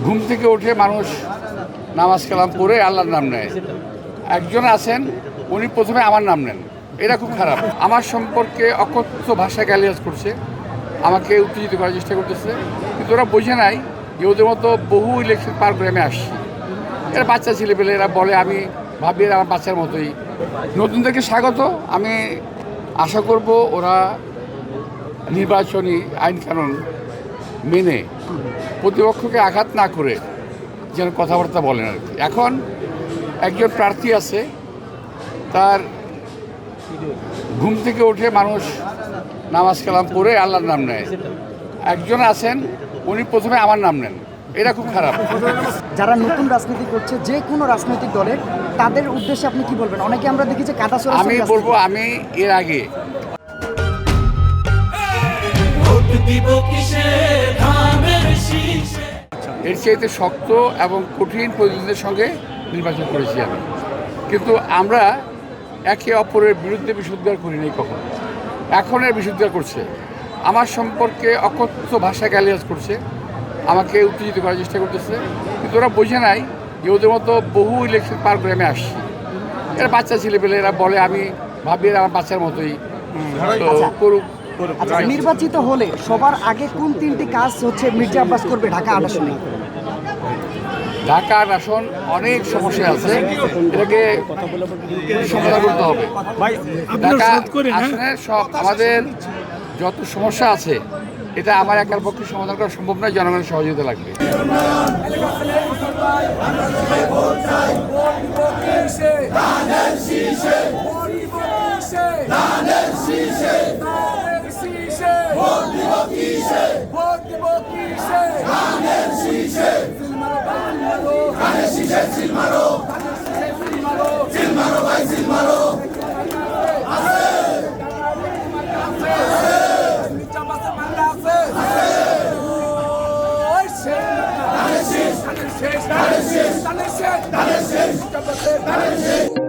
ঘুম থেকে উঠে মানুষ নামাজ কালাম পড়ে আল্লাহর নাম নেয়। একজন আছেন উনি প্রথমে আমার নাম নেন, এটা খুব খারাপ। আমার সম্পর্কে অকথ্য ভাষায় গালিগালাজ করছে, আমাকে উত্তেজিত করার চেষ্টা করতেছে, কিন্তু ওরা বোঝে নাই যে ওদের মতো বহু ইলেকশন পার করে আমি আসছি। এরা বাচ্চা ছেলেপেলে, এরা বলে, আমি ভাবি এরা আমার বাচ্চার মতোই। নতুনদেরকে স্বাগত। আমি আশা করব ওরা নির্বাচনী আইন কানুন মেনে প্রতিপক্ষকে আঘাত না করে যেন কথাবার্তা বলেন আর কি। এখন একজন প্রার্থী আছে, তার ঘুম থেকে উঠে মানুষ নামাজ কালাম পড়ে আল্লাহর নাম নেয়। একজন আছেন উনি প্রথমে আমার নাম নেন, এটা খুব খারাপ। যারা নতুন রাজনীতি করছে যে কোনো রাজনৈতিক দলের, তাদের উদ্দেশ্যে আপনি কি বলবেন? অনেকে আমরা দেখি যে কাদা ছোড়া। আমি বলবো, আমি এর আগে এর চাইতে শক্ত এবং কঠিন প্রতিদ্বন্দ্বীদের সঙ্গে নির্বাচন করেছি আমি, কিন্তু আমরা একে অপরের বিরুদ্ধে বিশুদ্ধার করিনি কখনো। এখন এর বিশুদ্ধার করছে, আমার সম্পর্কে অকথ্য ভাষায় গালিগালাজ করছে, আমাকে উত্তেজিত করার চেষ্টা করতেছে, কিন্তু ওরা বোঝে নাই যে ওদের মতো বহু ইলেকশন পার করে আমি আসছি। এরা বাচ্চা ছেলেপেলে, এরা বলে, আমি ভাবি এরা আমার বাচ্চার মতোই। তো করুক। নির্বাচিত হলে সবার আগে কোন তিনটি কাজ হচ্ছে মির্জা আব্বাস করবে ঢাকা আসনে? ঢাকার আসন অনেক সমস্যা আছে, এটাকে সমাধান করতে হবে। ঢাকা আসনের সব আমাদের যত সমস্যা আছে, এটা আমার একার পক্ষে সমাধান করা সম্ভব নয়, জনগণের সহযোগিতা লাগবে। শেষ